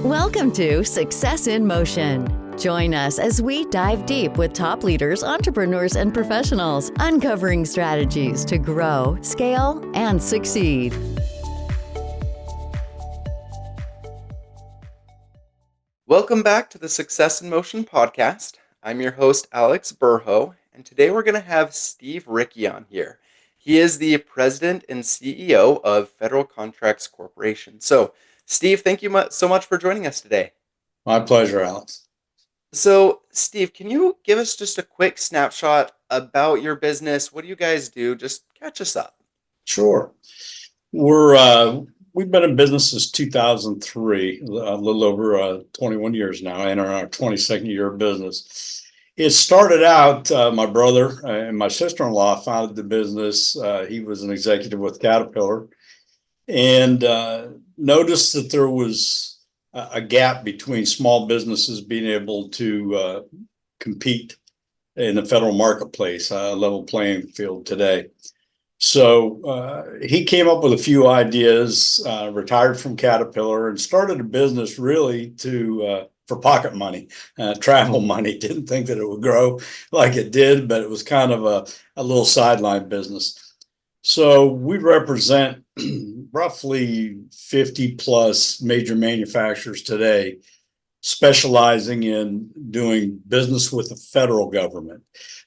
Welcome to Success in Motion. Join us as we dive deep with top leaders, entrepreneurs, and professionals, uncovering strategies to grow, scale, and succeed. Welcome back to the Success in Motion podcast. I'm your host, Alex Burho, and today we're going to have Steve Ricke on here. He is the president and CEO of Federal Contracts Corporation. So, Steve, thank you so much for joining us today. My pleasure, Alex. So, Steve, can you give us just a quick snapshot about your business? What do you guys do? Just catch us up. Sure. We've been in business since 2003, a little over 21 years now, entering our 22nd year of business. It started out, my brother and my sister-in-law founded the business. He was an executive with Caterpillar and noticed that there was a gap between small businesses being able to compete in the federal marketplace, a level playing field today. So he came up with a few ideas, retired from Caterpillar, and started a business really for pocket money, travel money. Didn't think that it would grow like it did, but it was kind of a little sideline business. So we represent roughly 50 plus major manufacturers today, specializing in doing business with the federal government.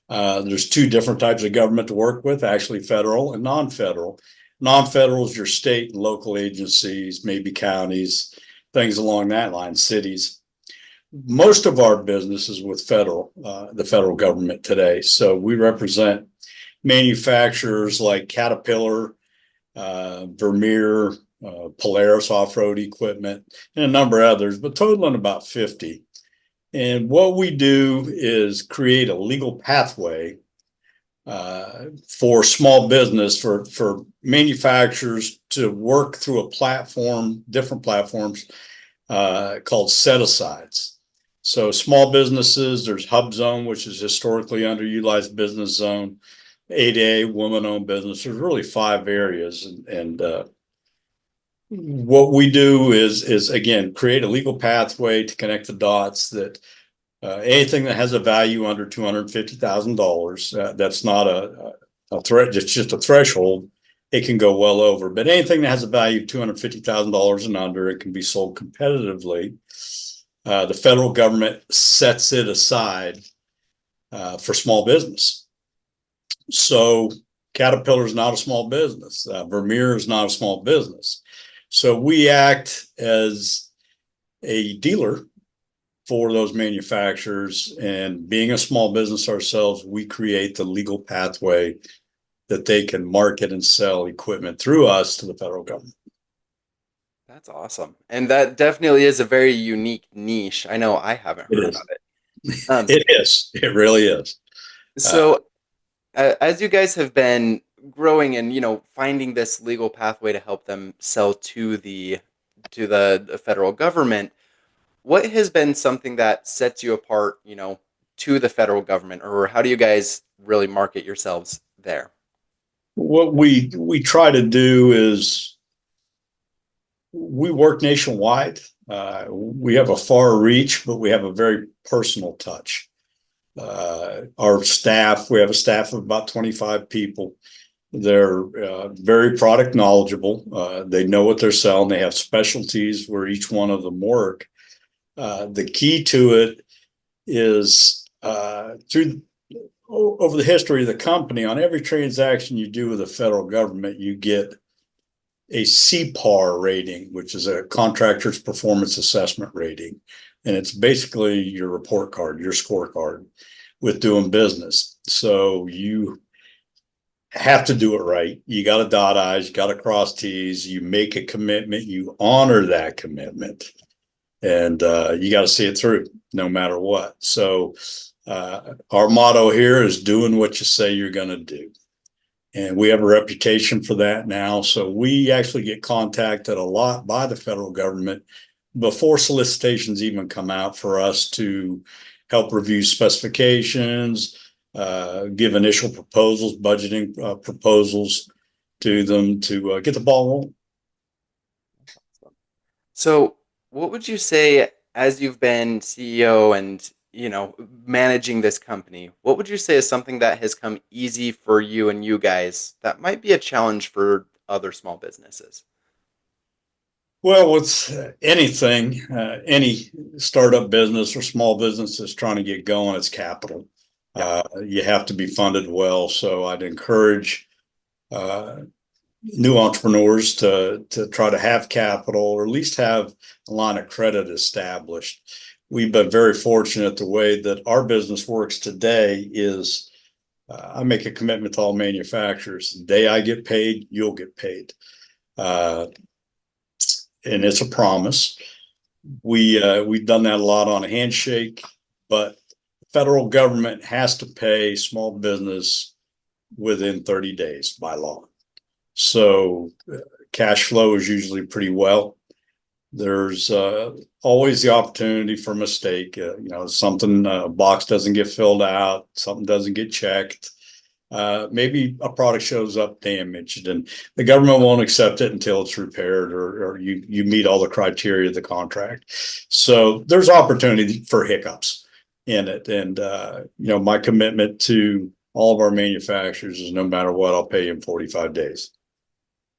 There's two different types of government to work with, actually federal and non-federal. Non-federal is your state and local agencies, maybe counties, things along that line, cities. Most of our business is with the federal government today. So we represent manufacturers like Caterpillar, Vermeer, Polaris off-road equipment, and a number of others, but totaling about 50. And what we do is create a legal pathway for small business, for manufacturers to work through a platform, different platforms called set-asides. So small businesses, there's Hub Zone, which is historically underutilized business zone, 8A, woman-owned business. There's really 5 areas. And what we do is again, create a legal pathway to connect the dots that anything that has a value under $250,000, that's not a threat, it's just a threshold. It can go well over, but anything that has a value of $250,000 and under, it can be sold competitively. The federal government sets it aside for small business. So Caterpillar is not a small business. Vermeer is not a small business. So we act as a dealer for those manufacturers, and being a small business ourselves, we create the legal pathway that they can market and sell equipment through us to the federal government. That's awesome. And that definitely is a very unique niche. I know I haven't heard of it. It is. It really is. So as you guys have been growing and, finding this legal pathway to help them sell to the federal government, what has been something that sets you apart, to the federal government, or how do you guys really market yourselves there? What we try to do is we work nationwide. We have a far reach, but we have a very personal touch. Our staff, we have a staff of about 25 people. They're very product knowledgeable. They know what they're selling. They have specialties where each one of them work. The key to it is over the history of the company, on every transaction you do with the federal government, you get a CPAR rating, which is a contractor's performance assessment rating. And it's basically your report card, your scorecard with doing business. So you have to do it right. You got to dot I's, you got to cross T's, you make a commitment, you honor that commitment. And you got to see it through no matter what. So our motto here is doing what you say you're going to do. And we have a reputation for that now. So we actually get contacted a lot by the federal government before solicitations even come out for us to help review specifications, give initial proposals, budgeting proposals to them to get the ball rolling. So What would you say as you've been CEO and, managing this company? What would you say is something that has come easy for you and you guys that might be a challenge for other small businesses? Well, with anything, any startup business or small business that's trying to get going, it's capital. Yeah. You have to be funded well. So I'd encourage uh, new entrepreneurs to try to have capital or at least have a line of credit established. We've been very fortunate. The way that our business works today is I make a commitment to all manufacturers. The day I get paid, you'll get paid. Uh, and it's a promise. We've done that a lot on a handshake, but the federal government has to pay small business within 30 days by law. So cash flow is usually pretty well. There's always the opportunity for mistake. Something a box doesn't get filled out, something doesn't get checked. Maybe a product shows up damaged, and the government won't accept it until it's repaired or you meet all the criteria of the contract. So there's opportunity for hiccups in it, and my commitment to all of our manufacturers is no matter what, I'll pay you in 45 days.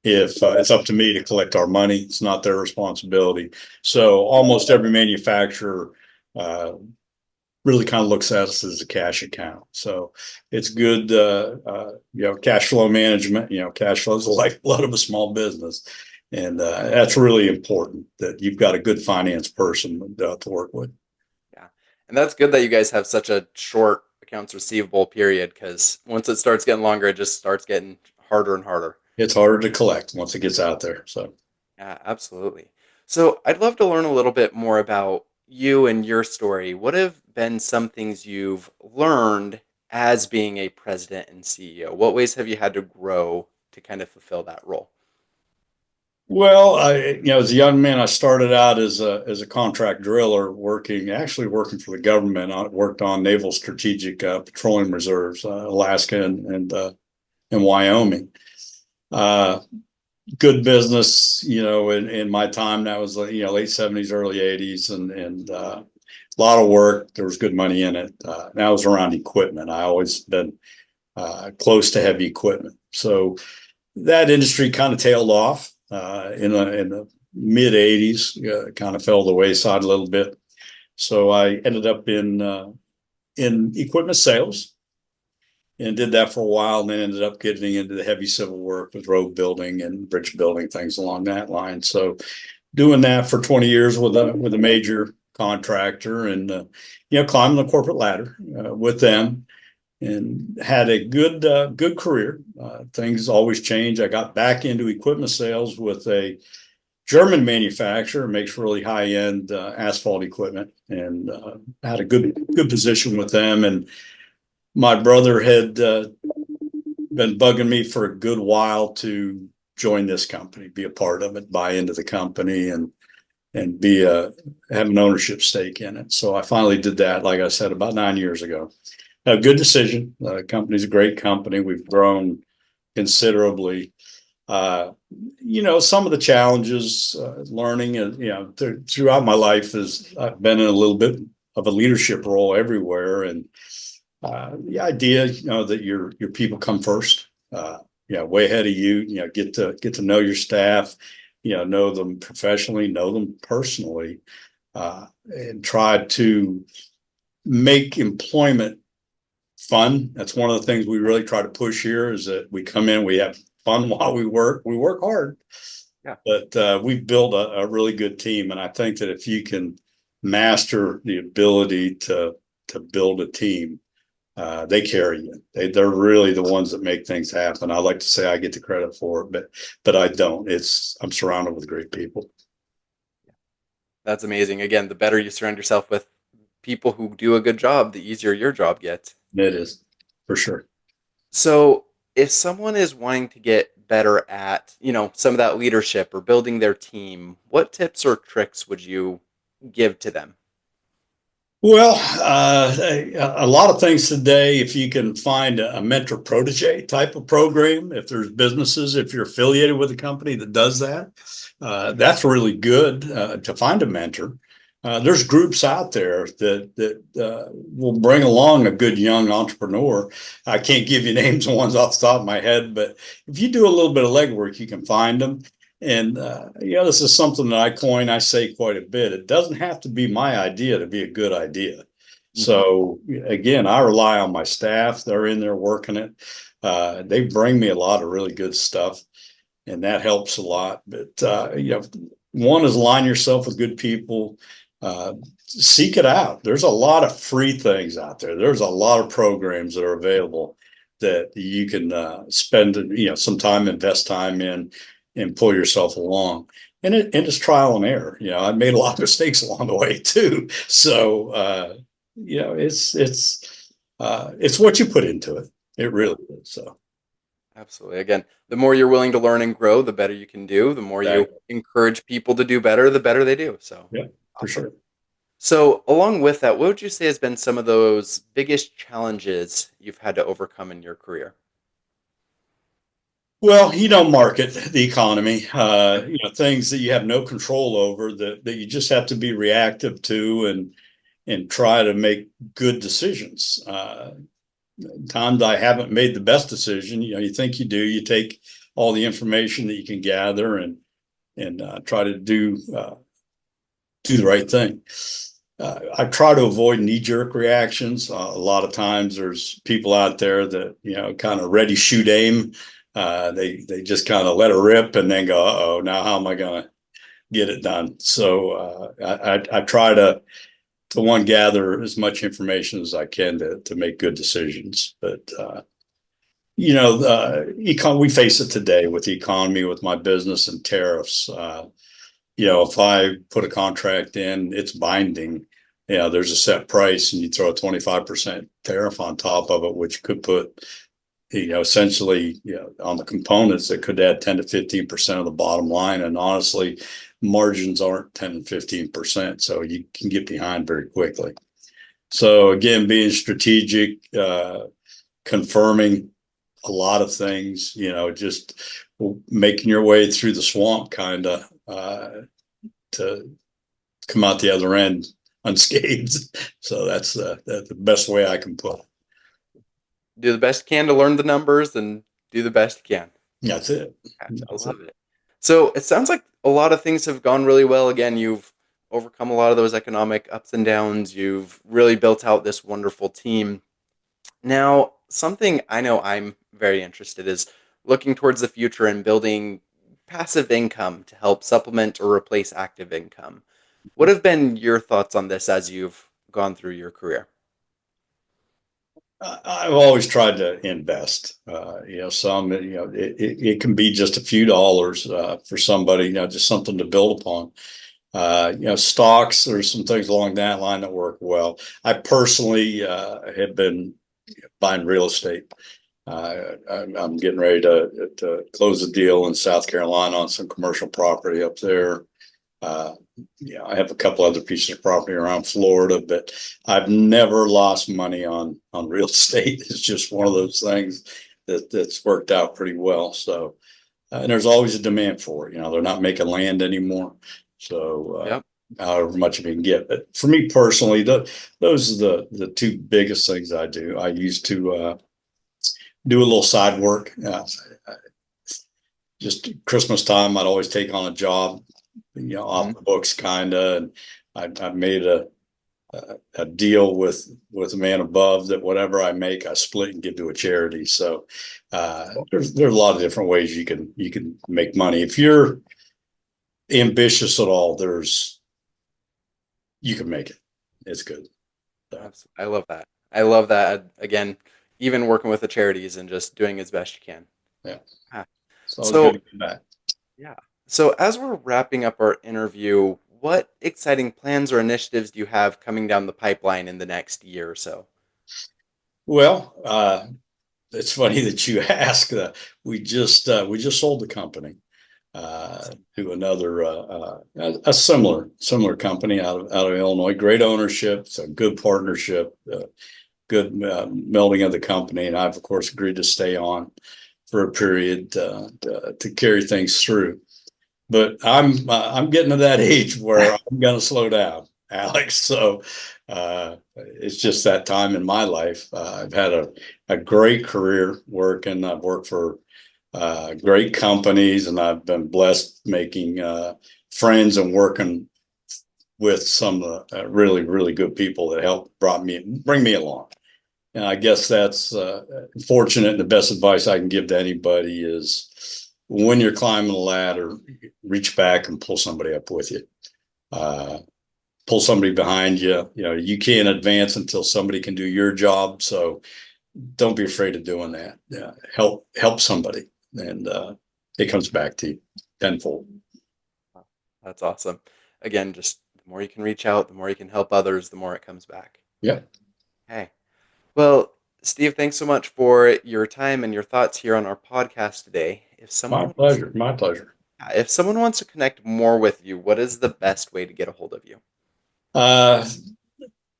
If it's up to me to collect our money, it's not their responsibility. So almost every manufacturer really kind of looks at us as a cash account. So it's good, cash flow management. Cash flow is the lifeblood of a small business, and that's really important that you've got a good finance person to work with. Yeah. And that's good that you guys have such a short accounts receivable period because once it starts getting longer, it just starts getting harder and harder. It's harder to collect once it gets out there. So. Yeah, absolutely. So I'd love to learn a little bit more about you and your story. What have been some things you've learned as being a president and CEO? What ways have you had to grow to kind of fulfill that role? Well, as a young man, I started out as a contract driller, actually working for the government. I worked on naval strategic petroleum reserves, Alaska and Wyoming. Uh, Good business, in my time. That was late '70s, early '80s, and a lot of work. There was good money in it. And I was around equipment. I always been close to heavy equipment, so that industry kind of tailed off in the mid '80s. Kind of fell to the wayside a little bit. So I ended up in equipment sales and did that for a while, and then ended up getting into the heavy civil work with road building and bridge building, things along that line. So doing that for 20 years with a major contractor, and climbing the corporate ladder with them, and had a good career. Things always change. I got back into equipment sales with a German manufacturer, makes really high end asphalt equipment, and had a good position with them. And my brother had been bugging me for a good while to join this company, be a part of it, buy into the company, and have an ownership stake in it. So I finally did that, like I said, about 9 years ago. A good decision. The company's a great company. We've grown considerably. Some of the challenges, learning, and throughout my life is I've been in a little bit of a leadership role everywhere, and the idea, that your people come first. Way ahead of you. Get to know your staff. Know them professionally, know them personally, and try to make employment fun. That's one of the things we really try to push here. Is that we come in, we have fun while we work. We work hard, Yeah. but we've built a really good team, and I think that if you can master the ability to build a team, they carry you. They're really the ones that make things happen. I like to say I get the credit for it, but I don't. I'm surrounded with great people. That's amazing. Again, the better you surround yourself with people who do a good job, the easier your job gets. It is, for sure. So, if someone is wanting to get better at, some of that leadership or building their team, what tips or tricks would you give to them? Well, a lot of things today, if you can find a mentor protege type of program, if there's businesses, if you're affiliated with a company that does that, that's really good to find a mentor. There's groups out there that will bring along a good young entrepreneur. I can't give you names of ones off the top of my head, but if you do a little bit of legwork, you can find them. And this is something that I say quite a bit. It doesn't have to be my idea to be a good idea. Mhm. So again, I rely on my staff. They're in there working it. They bring me a lot of really good stuff, and that helps a lot. But one is align yourself with good people. Seek it out. There's a lot of free things out there. There's a lot of programs that are available that you can spend some time, invest time in, and pull yourself along. And it's trial and error. I made a lot of mistakes along the way too. So it's what you put into it. It really is. So Absolutely. Again, the more you're willing to learn and grow, the better you can do. The more you exactly. encourage people to do better, the better they do. So Yeah, for awesome. sure. So, along with that, what would you say has been some of those biggest challenges you've had to overcome in your career? Well, market, the economy, things that you have no control over that you just have to be reactive to and try to make good decisions. Times I haven't made the best decision. You think you do. You take all the information that you can gather and try to do the right thing. I try to avoid knee-jerk reactions. A lot of times there's people out there that, kind of ready, shoot, aim. They just kind of let it rip and then go, uh-oh, now how am I going to get it done? So I try to one, gather as much information as I can to make good decisions. But, we face it today with the economy, with my business and tariffs. If I put a contract in, it's binding. There's a set price and you throw a 25% tariff on top of it, which could put, essentially, on the components that could add 10 to 15% of the bottom line. And honestly, margins aren't 10 and 15%. So you can get behind very quickly. So again, being strategic, confirming a lot of things, just making your way through the swamp kind of, to come out the other end unscathed. So that's the best way I can put it. Do the best you can to learn the numbers and do the best you can. That's it. Gotcha. I That's it. love it. So it sounds like a lot of things have gone really well. Again, you've overcome a lot of those economic ups and downs. You've really built out this wonderful team. Now, something I know I'm very interested is looking towards the future and building passive income to help supplement or replace active income. What have been your thoughts on this as you've gone through your career? I've always tried to invest. Some, it can be just a few dollars for somebody, just something to build upon. Stocks, there's some things along that line that work well. I personally have been buying real estate. I'm getting ready to close a deal in South Carolina on some commercial property up there. Uh, I have a couple other pieces of property around Florida, but I've never lost money on real estate. It's just one of those things that's worked out pretty well. So, and there's always a demand for it. They're not making land anymore, so Yep. however much you can get. But for me personally, those are the two biggest things I do. I used to do a little side work. Just Christmas time, I'd always take on a job, off Mhm. the books, kind of. And I made a deal with a man above that whatever I make, I split and give to a charity. So there's a lot of different ways you can make money if you're ambitious at all. You can make it. It's good. So, I love that. I love that. Again, even working with the charities and just doing as best you can. yeah, Ah. it's always good So, to come back. yeah. So, as we're wrapping up our interview, what exciting plans or initiatives do you have coming down the pipeline in the next year or so? Well, it's funny that you ask. We just sold the company. to another a similar company out of Illinois. Great ownership, it's a good partnership, good melding of the company, and I've of course agreed to stay on for a period to carry things through. But I'm getting to that age where I'm going to slow down, Alex. So it's just that time in my life. I've had a great career working. I've worked for great companies, and I've been blessed making friends and working with some really, really good people that bring me along. And I guess that's fortunate. And the best advice I can give to anybody is when you're climbing a ladder, reach back and pull somebody up with you. Pull somebody behind you. You know, you can't advance until somebody can do your job. So don't be afraid of doing that. Help somebody, and it comes back to you tenfold. That's awesome. Again, just the more you can reach out, the more you can help others, the more it comes back. Yeah. Okay. Well, Steve, thanks so much for your time and your thoughts here on our podcast today. My pleasure. My pleasure. If someone wants to connect more with you, what is the best way to get a hold of you?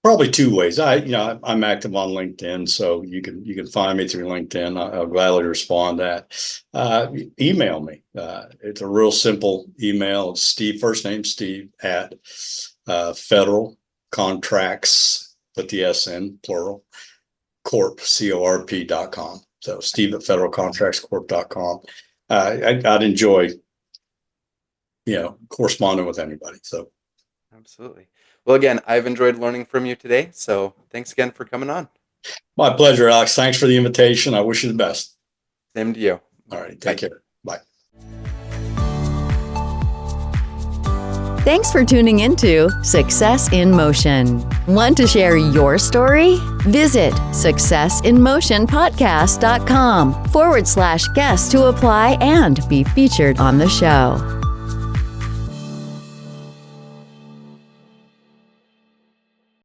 Probably two ways. I'm active on LinkedIn, so you can find me through LinkedIn. I'll gladly respond to that. Email me. It's a real simple email. It's Steve, first name Steve, at Federal Contracts, put the S in, plural, Corp, CORP.com. So Steve at federalcontractscorp.com. I'd enjoy, corresponding with anybody. So absolutely. Well, again, I've enjoyed learning from you today. So thanks again for coming on. My pleasure, Alex. Thanks for the invitation. I wish you the best. Same to you. All right. Take care. Bye. Thanks for tuning into Success in Motion. Want to share your story? Visit successinmotionpodcast.com /guest to apply and be featured on the show.